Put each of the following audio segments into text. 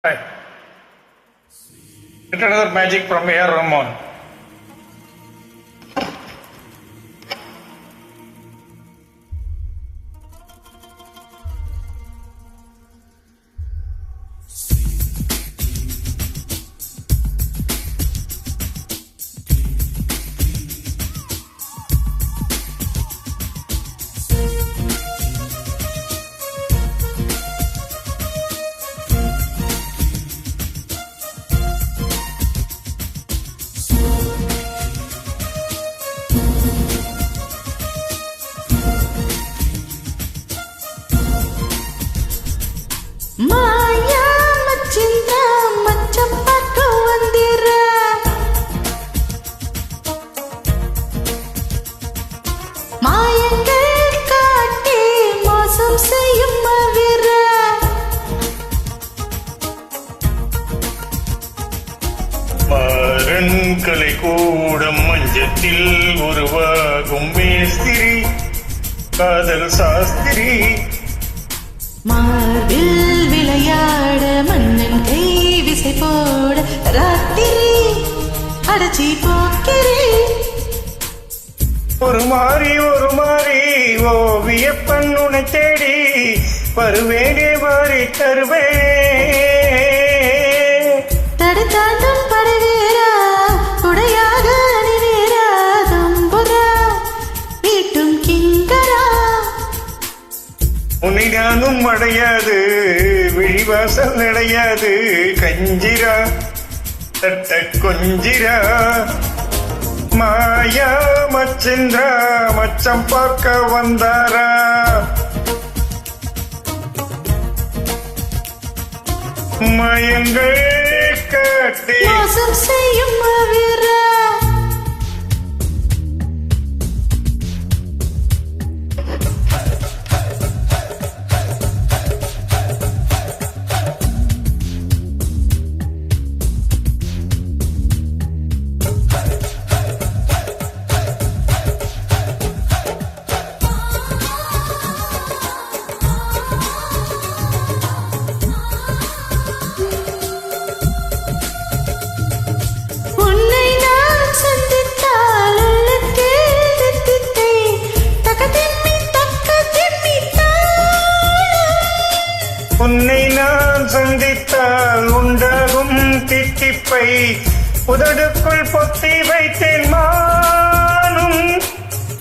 Hi. Get another magic from A.R. Rahman. மாயா மச்சிந்தா மச்சம் பார்க்க வந்திர மாயங்கள் காட்டி மோசம் செய்யும் மவிர மாறன்களை கூடம் மஞ்சத்தில் உருவாகும் மேஸ்திரி காதல் சாஸ்திரி மார்பில் விளையாட மன்னன் கை விசை போட ராத்திரி அடைச்சி போக்கிறே ஒரு மாறி ஓவிய பண்ணுனை தேடி வருவேனே வாரி தருவே தடுத்தாட்டம் படுவேரா உடையாக அணிவேரா தம்புரா வீட்டும் கிங்கரா உன்னை நானும் அடையாது விழிவாசல் நடையாது கஞ்சிரா தட்ட கொஞ்சிரா மாயா மச்சிந்திரா மச்சம் பார்க்க வந்தாரா மயங்கள் காட்டி மோசம் செய்யும் மவிரா உன்னை நான் சந்தித்தால் உண்டாகும் தித்திப்பை உதடுக்குள் பொத்தி வைத்தேன் மானும்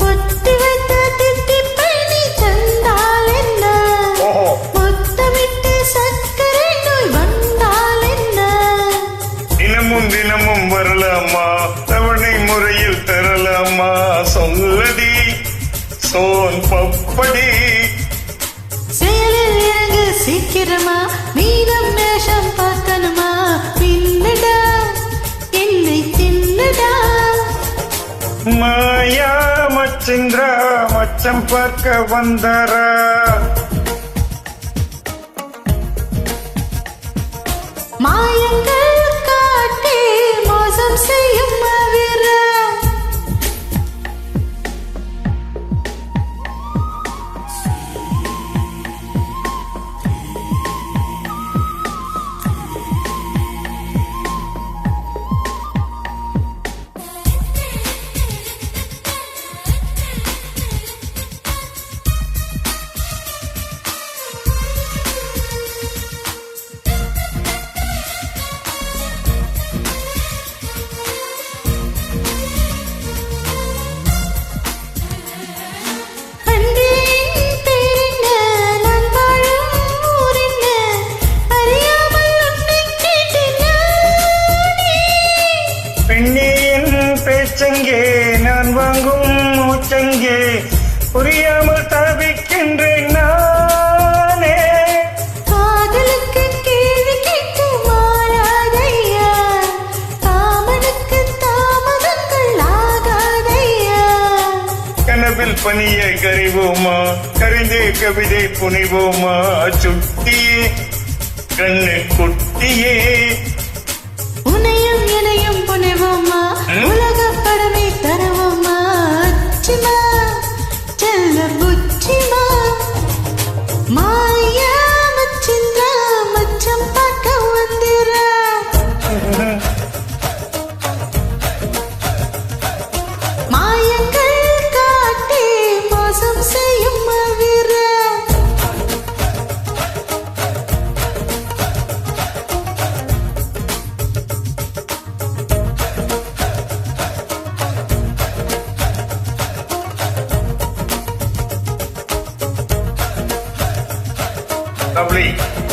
பொத்தி வைத்த தித்திப்பை நீ தந்தால் என்ன மொத்தமிட்டு சர்க்கரை நோய் வந்தால் என்ன தினமும் வரலாமா தவணை முறையில் தரலாமா சொல்லடி சோன் பப்படி செயலில் இறங்கு சீக்கிரமா மீதம் மேஷம் பார்க்கணுமா பின்னடா என்னை தின்னடா மாயா மச்சிந்திரா மச்சம் பார்க்க வந்தாரா மாயங்கள் காட்டி மோசம் செய்யும் மவிரா பேச்சங்கே நான் வாங்கும் மூச்சங்கே புரியாமல் தவிக்கின்றேன் நானே காதலுக்கு கேள்வி கேட்டு மாறாதையா காமனுக்கு தாமதங்கள் ஆகாதையா கனவில் பனியை கறிவோமா கரைந்தே கவிதை புனிவோமா சுட்டியே கண்ணு குட்டியே உனையும் இணையும் புனைவோமா உலக படமே தருவோமா அச்சிமா செல்ல புச்சிமா மாயா மச்சிந்தா மச்சம் பார்க்க வந்து Lovely.